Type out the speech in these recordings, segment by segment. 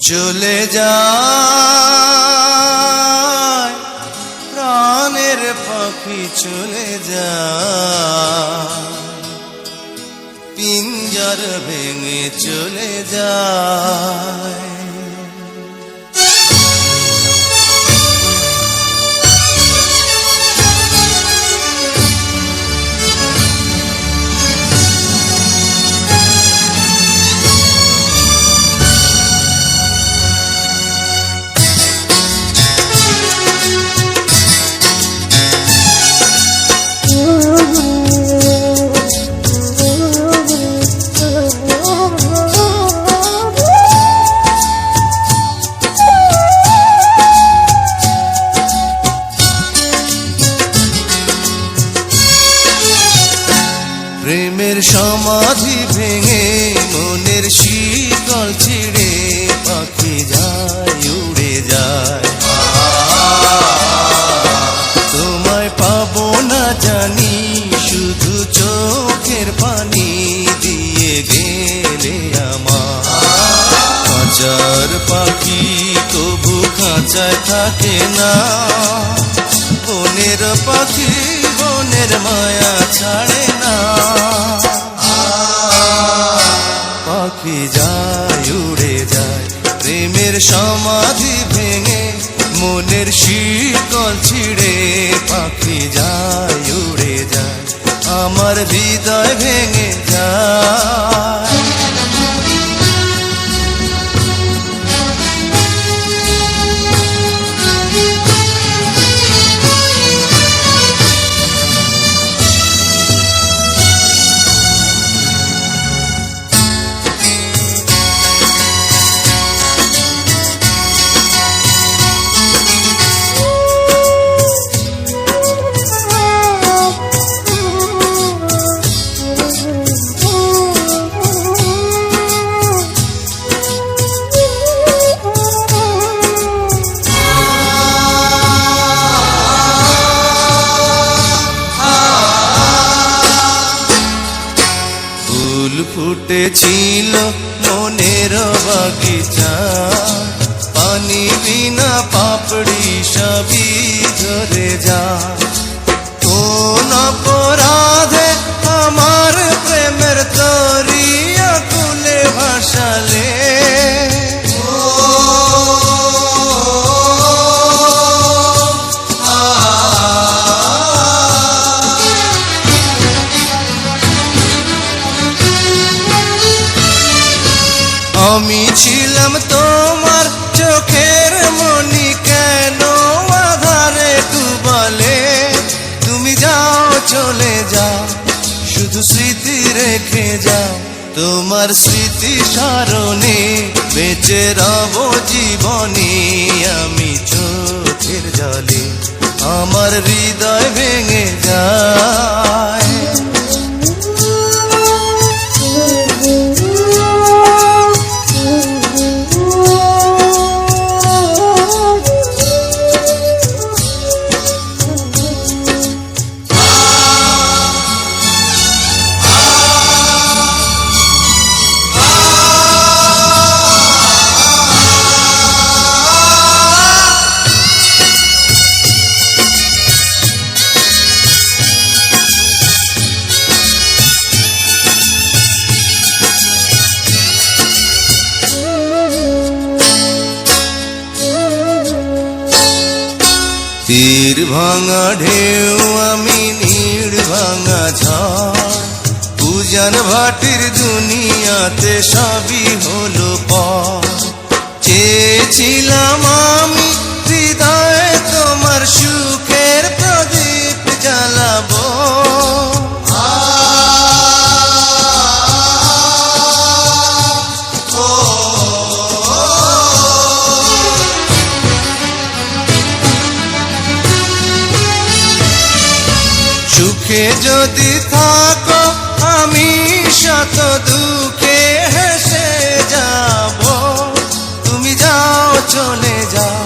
চলে যায় প্রাণের পাখি চলে যায়, পিঞ্জর ভেঙে চলে যায়। প্রেমের সমাধি ভেঙে মনের শিকল ছিঁড়ে পাখি যায় উড়ে যায়। তোমায় পাবো না জানি শুধু চোখের পানি দিয়ে গেলে আমার। খাঁচার পাখি তবু খাঁচায় থাকে না, বনের পাখি বনের মায়া ছাড়ে না। পাখি যায় উড়ে যায় প্রেমের সমাধি ভেঙে মনের শিকল ছিঁড়ে পাখি যায় উড়ে যায়, আমার হৃদয় ভেঙে যায়। ফুল ফুটেছিল মনের বাগিচা, পানি বিনা পাপড়ি সবই ঝরে যায়। কোন অপরাধে আমার প্রেমের তরি আকুলে ভাসালে, আমি ছিলাম তোমার চোখের মনি, কেন আধারে ডুবালে? তুমি যাও চলে যাও শুধু স্মৃতি রেখে যাও, তোমার স্মৃতি স্মরণে বেঁচে রব জীবনে। আমি চোখের জলে আমার হৃদয় ভেঙে যায়। তীর ভাঙা ঢেউ আমি নীড় ভাঙা ঝড়, পূজান ভাটির দুনিয়াতে সবই হলো পর। চেয়েছিলাম আমি হৃদয়ে তোমার সুখের প্রদীপ জ্বালাবো, সুখে যদি থাকো আমি শত দুঃখে হেসে যাব। তুমি যাও চলে যাও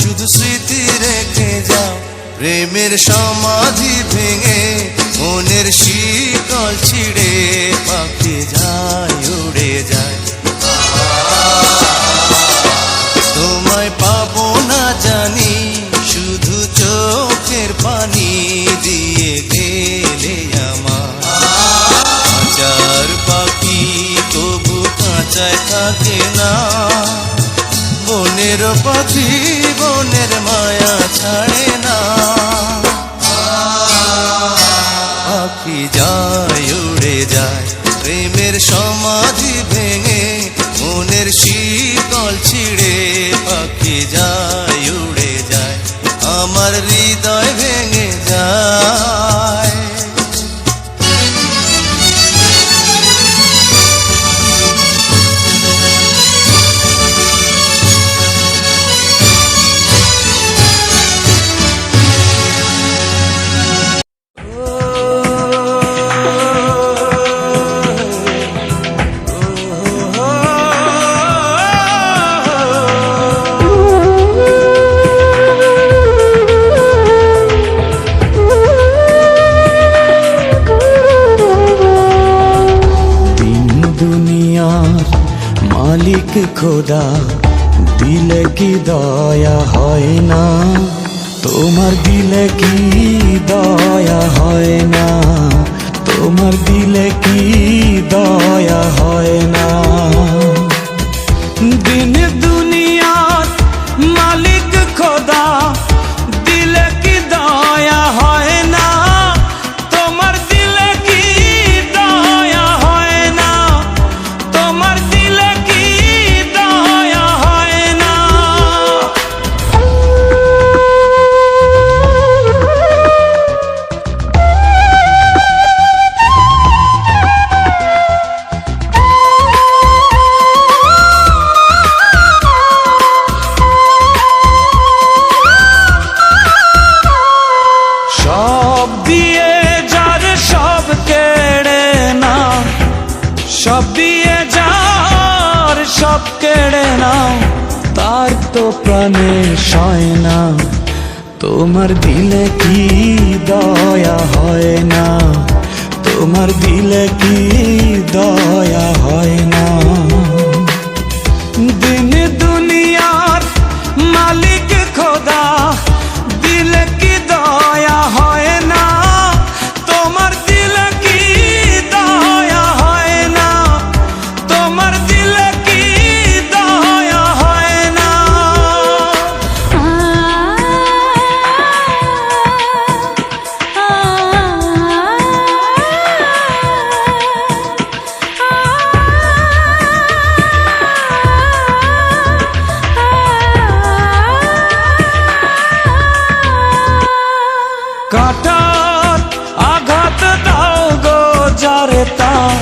শুধু স্মৃতি রেখে যাও, প্রেমের সমাধি ভেঙে মনের শিকল ছিঁড়ে পাখি যায় উড়ে যায়। প্রেমের পথি বনের মায়া ছাড়ে না। পাখি যায় উড়ে যায় প্রেমের সমাধি ভেঙে, মনের শিকল ছিঁড়ে পাখি যায় উড়ে যায়, আমার হৃদয় ভেঙে যায়। মালিক খোদা দিলে কি দয়া হয় না, তোমার দিলে কি দয়া হয় না, তোমার দিলে কি দয়া হয় না। দিন দুনিয়ার মালিক খোদা দিলে কি দয়া হয় না, তোমার দিলে কি দয়া হয় না, তোমার দিলে কি দয়া হয় না। সব দিয়ে যার সব কেড়ে না, সব দিয়ে যার সব কেড়ে না, তার তো প্রাণে সয় না, তোমার দিলে কি দয়া হয় না, তোমার দিলে কি দয়া হয় না। দিন দুনিয়ার মালিক খোদা দিলে কি দয়া হয় না, তোমার দিলে কি দয়া হয় না, তোমার দিলে কি দয়া হয় না। কাটার আঘাত দাও গো যারে তার,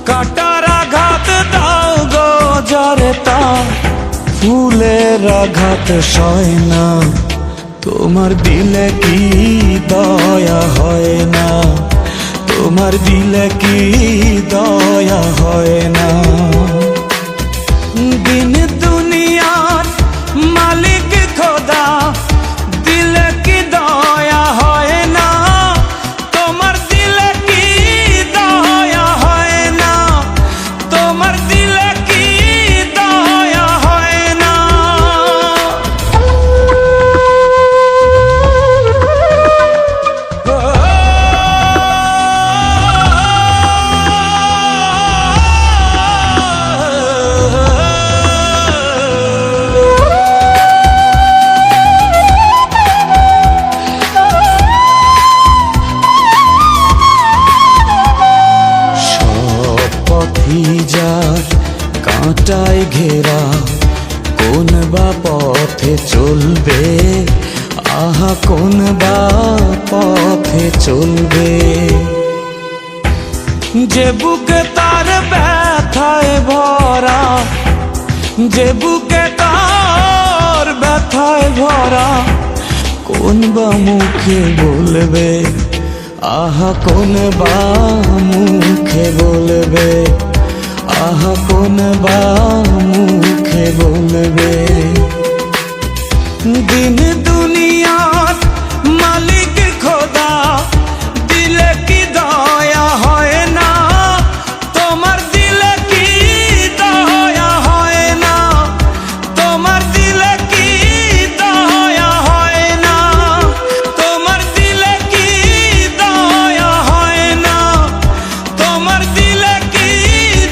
কাটার আঘাত দাও গো যারে তার, ফুলের আঘাত সয় না, তোমার দিলে কি দয়া হয় না, তোমার দিলে কি দয়া হয় না। দিন দুনিয়ার মালিক খোদা দিলে কি দয়া হয় না, তোমার দিলে কি দয়া হয় না, তোমার দিলে কি দয়া হয় না। যার কাঁটায় ঘেরা কোন বা পথে চলবে, আহা কোন বা পথে চলবে। যে বুকে তার ব্যথায় ভরা, যে বুকে তার ব্যথায় ভরা, কোন বা মুখে বলবে, আহা কোন বা মুখে বলবে, আহা কোন বা মুখে বলবে। দিন দুনিয়ার মালিক খোদা দিলে কি দয়া হয় না, তোমার দিলে কি দয়া হয় না, তোমার দিলে কি দয়া হয় না, তোমার দিলে কি দয়া হয় না, তোমার দিলে কি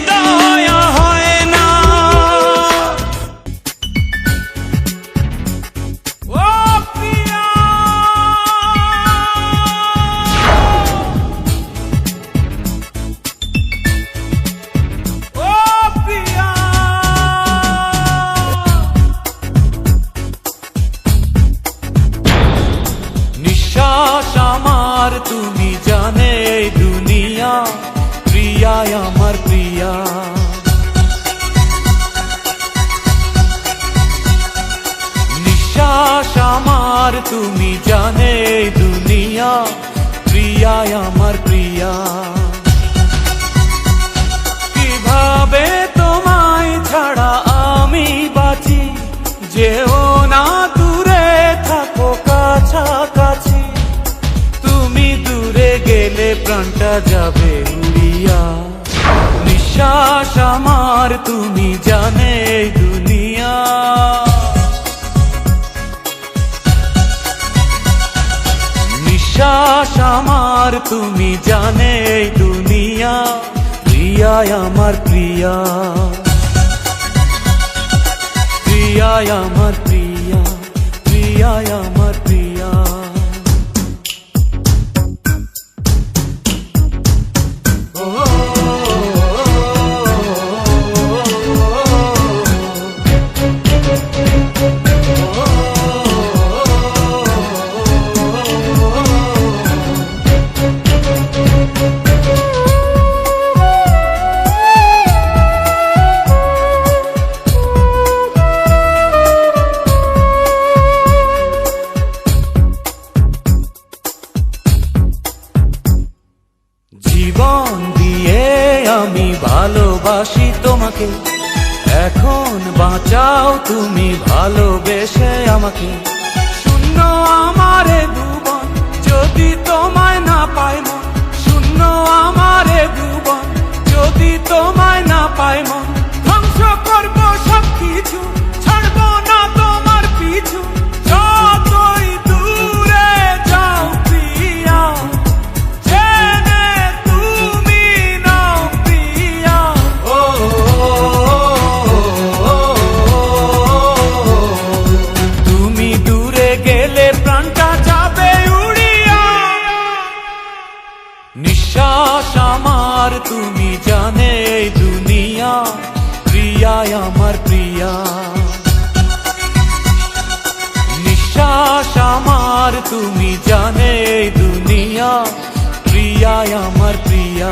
দয়া হয় না। তুমি জানে এই দুনিয়া, প্রিয়া আমার প্রিয়া। নিঃশ্বাস আমার তুমি জানে এই দুনিয়া, প্রিয়া আমার প্রিয়া। কিভাবে তোমায় ছাড়া আমি বাঁচি, যেও না দূরে থাকো কাছাকাছি। তুমি দূরে গেলে প্রাণটা যাবে উড়িয়া। নিঃশ্বাস আমার তুমি জানে এই দুনিয়া। নিঃশ্বাস আমার তুমি জানে এই দুনিয়া, প্রিয়া আমার প্রিয়া। প্রিয়া আমার প্রিয়া, প্রিয়া আমার প্রিয়া। জীবন দিয়ে আমি ভালোবাসি তোমাকে, এখন বাঁচাও তুমি ভালোবেসে আমাকে। শূন্য আমারে ভুবন যদি তোমায় না পাই মন, শূন্য আমারে ভুবন যদি তোমায় না পাই মন। ধ্বংস করবো সব কিছু, ছাড়বো না তোমার পিছু, যতই দূরে যাও প্রিয়া, নিঃশ্বাস আমার তুমি জানে এই দুনিয়া, প্রিয়া আমার প্রিয়া। নিঃশ্বাস আমার তুমি জানে এই দুনিয়া, প্রিয়া আমার প্রিয়া।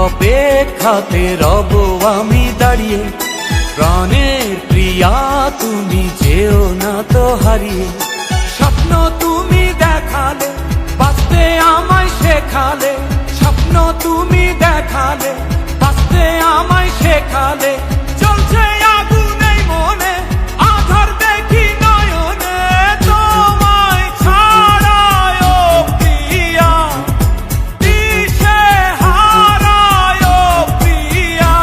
অপেক্ষাতে রব আমি দাঁড়িয়ে, প্রাণের প্রিয়া তুমি যেও না তো হারিয়ে। স্বপ্ন তুমি দেখালে, বাঁচতে আমায় শেখালে, স্বপ্ন তুমি দেখালে, বাঁচতে আমায় শেখালে। চলছে আগুন এই মনে, আধার দেখি নয়নে, তোমায় ছাড়ায় ও প্রিয়া, দিশে হারায় ও প্রিয়া।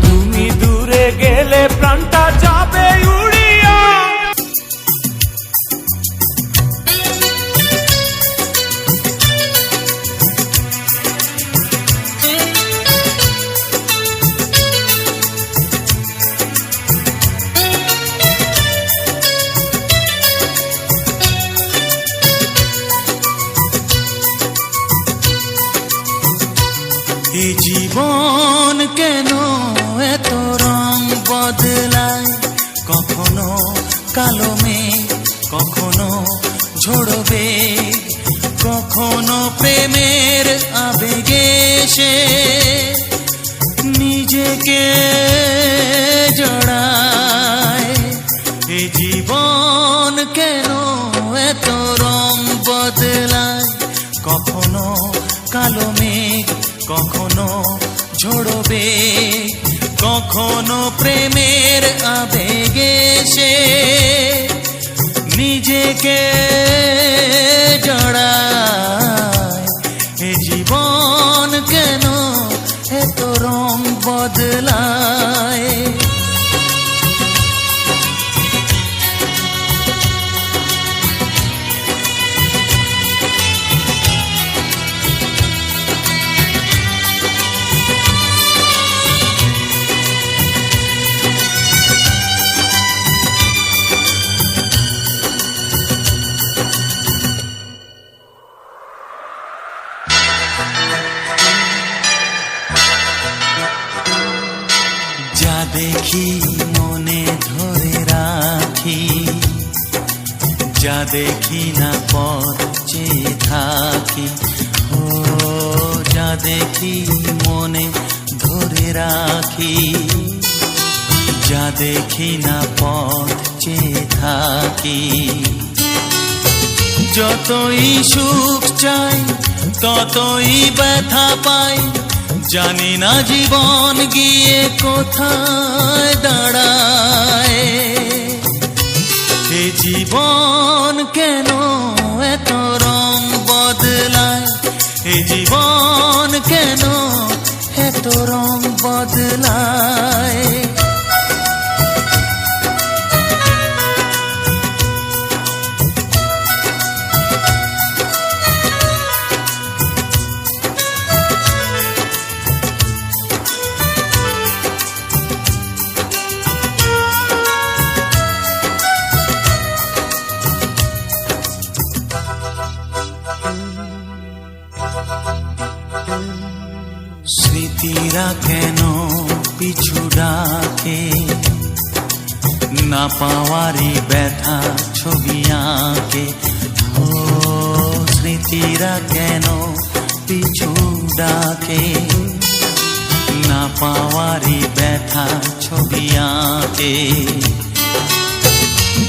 তুমি দূরে গেলে প্রাণটা যাবে উড়িয়া। এই জীবন কেন এত রং বদলায়, কখনো কালো মেঘ, কখনো ঝড়বে, কখনো প্রেমের আবেগে সে নিজেকে জড়ায়। এই জীবন কেন এত রং বদলায়, কখনো কালো মেঘ, কখনো ঝড়বে, কখনো প্রেমের আবেগে সে নিজেকে জড়ায়। বদলায়। যা দেখি মনে ধরে রাখি, যা দেখি না পথ চেয়ে থাকি। ও যা দেখি মনে ধরে রাখি, যা দেখি না পথ চেয়ে থাকি। যতই সুখ চাই ততই ব্যথা পাই, জানি না জীবন গিয়ে কোথায় দাঁড়ায়। এ জীবন কেন এত রং বদলায়, এ জীবন কেন এত রং বদলায়। স্মৃতিরা কেন পিছু ডাকে, না পাওয়ারই ব্যথা ছবি আঁকে। ও স্মৃতিরা কেন পিছু ডাকে, না পাওয়ারই ব্যথা ছবি আঁকে।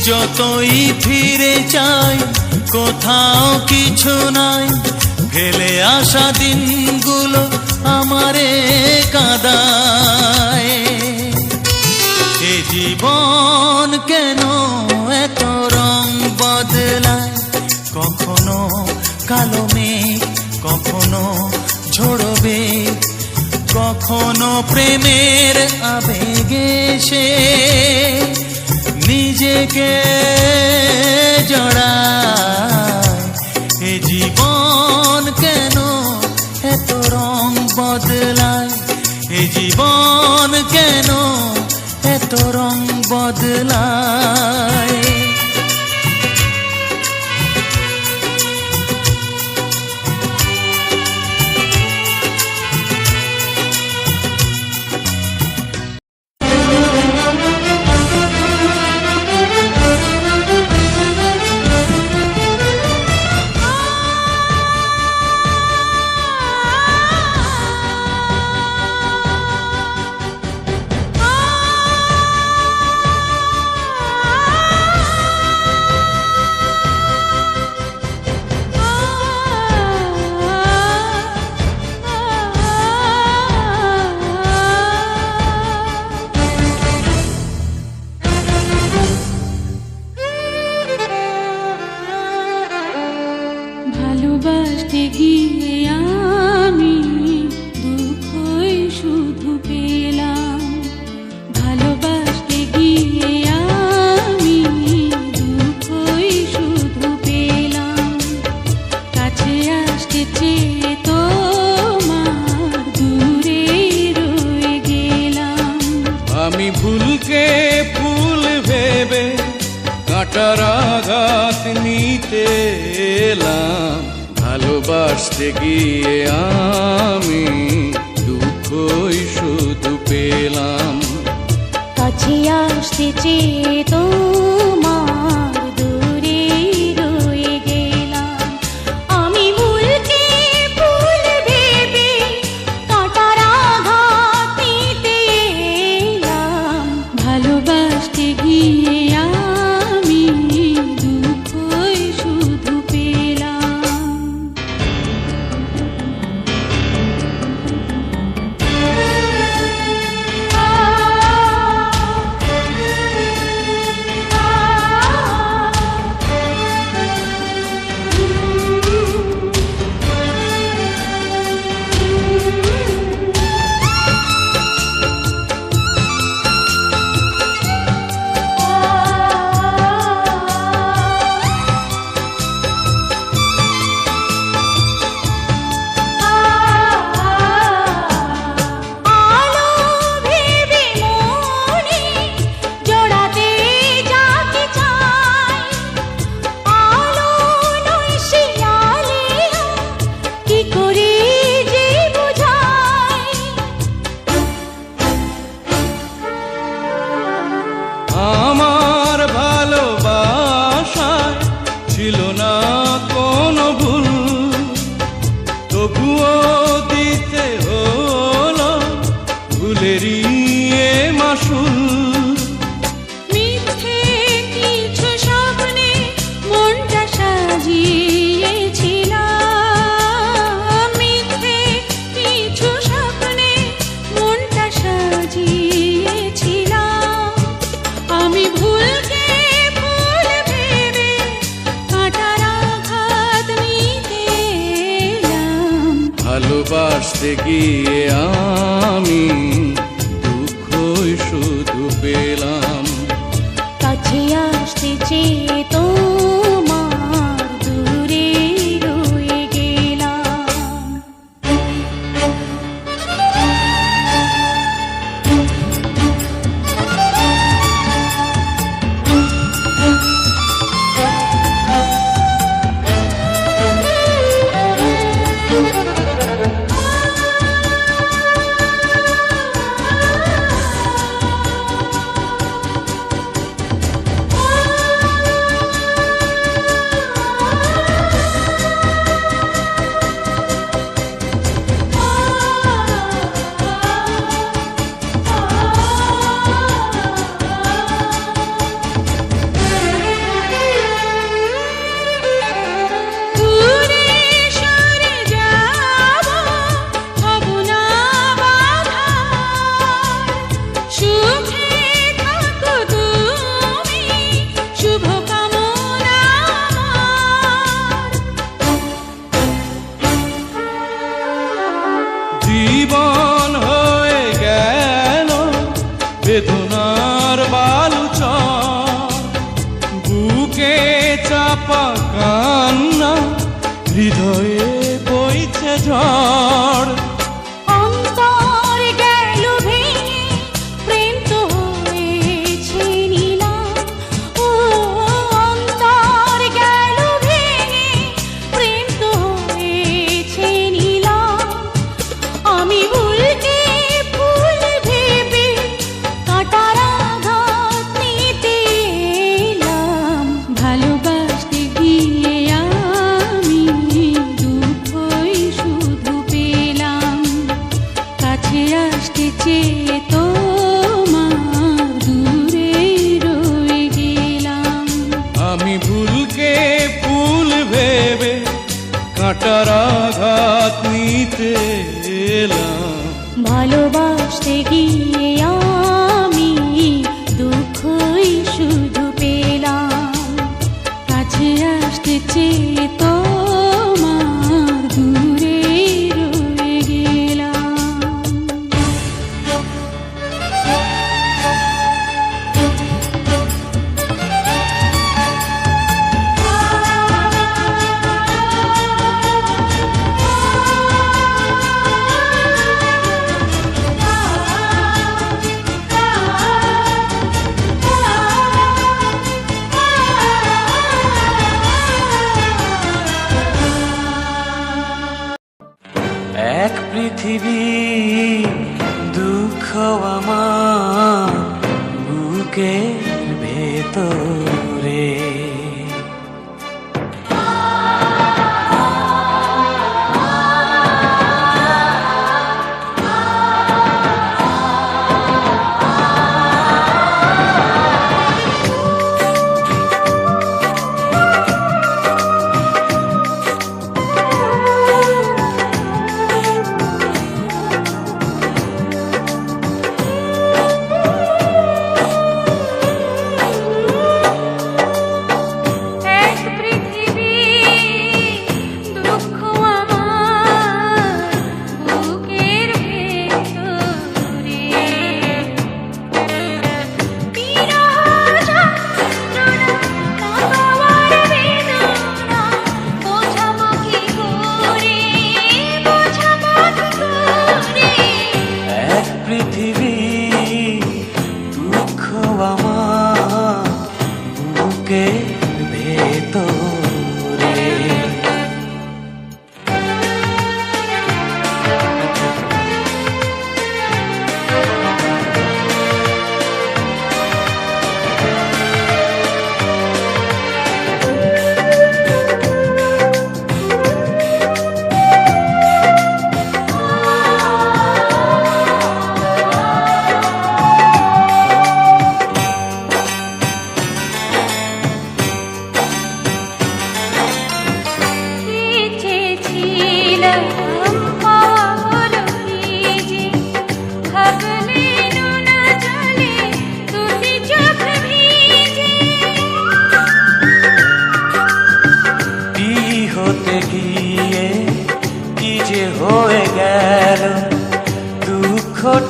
যতই ফিরে চাই কোথাও কিছু নাই, ফেলে আসা দিনগুলো আমারে কাঁদায়। এ জীবন কেন এত রং বদলায়, কখনো কালো মেঘ, কখনো ঝড়বে, কখনো প্রেমের আবেগে সে নিজেকে জড়ায়। এ জীবন কেন এত রং বদলায়, এ জীবন কেন এত রং বদলায়। ভালোবাসতে গিয়ে আমি দুঃখই শুধু পেলাম, ভালোবাসতে গিয়ে আমি দুঃখই শুধু পেলাম। কাছে আসতে চেয়ে তোমার দূরে রয়ে গেলাম। আমি ভুলকে ফুল ভেবে কাঁটার আঘাত নিতে এলাম, ভালোবাসতে গিয়ে আমি দুঃখই শুধু পেলাম। কাছে আসতে চেয়ে তোমার দূরে রয়ে গেলাম। আমি ভুলকে ফুল ভেবে কাঁটার আঘাত নিতে এলাম, ভালোবাসতে গিয়ে আমি দুঃখই শুধু পেলাম। ভালোবাসতে গিয়ে আমি দুঃখই শুধু পেলাম। কাছে আসতে চেয়ে তোমার দূরে রয়ে গেলাম। জীবন হয়ে গেল বেদনার বালুচর, বুকে চাপা কান্না, হৃদয়ে বইছে ঝড়। অন্তর গেল ভেঙে, প্রেম তো হয়েছে নিলাম। ও অন্তর গেল ভেঙে, প্রেম তো হয়েছে নিলাম। আমি ভুলকে ভুল ভেবে কাঁটার আঘাত নিতে এলাম। ভালোবাসতে গিয়ে আমি দুঃখই শুধু পেলাম। কাছে আসতে চেয়ে তোমার দূরে রয়ে গেলাম। আমি ভুলকে ফুল ভেবে কাঁটার আঘাত নিতে এলাম। ভালোবাসতে গিয়ে আমি দুঃখই শুধু পেলাম। কাছে আসতে চেয়ে তোমার দূরে রয়ে গেলাম। এক পৃথিবী দুঃখ আমার বুকের ভেতরে।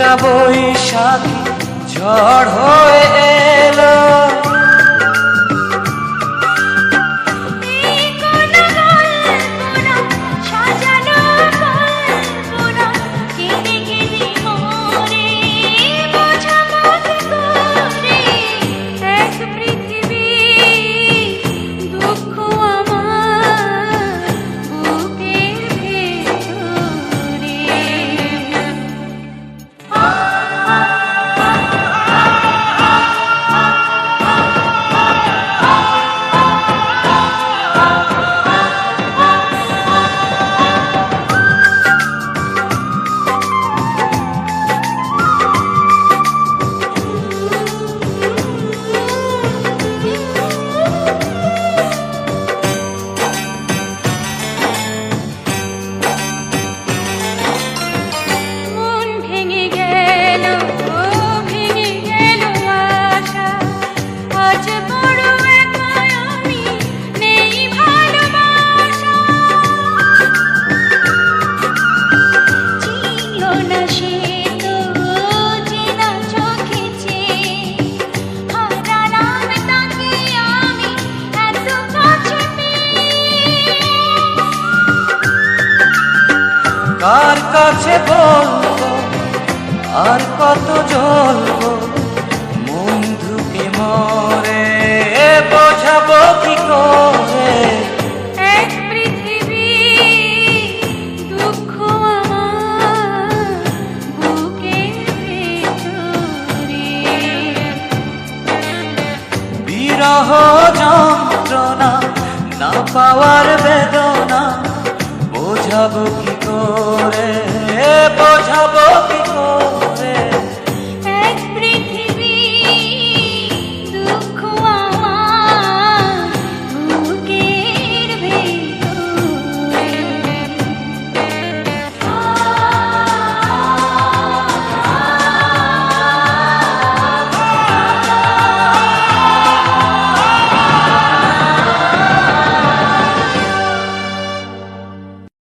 একটা বৈশাখী ঝড় হয়ে এলো, কার কাছে বলবো আর কত জ্বলবো, বন্ধুকে মরে বোঝাবো কি করে। এক পৃথিবী দুঃখ আমার বুকের ভেতরে, বিরহ যন্ত্রণা না পাওয়ার বেদনা, বোঝাবো কি করে, বোঝাবো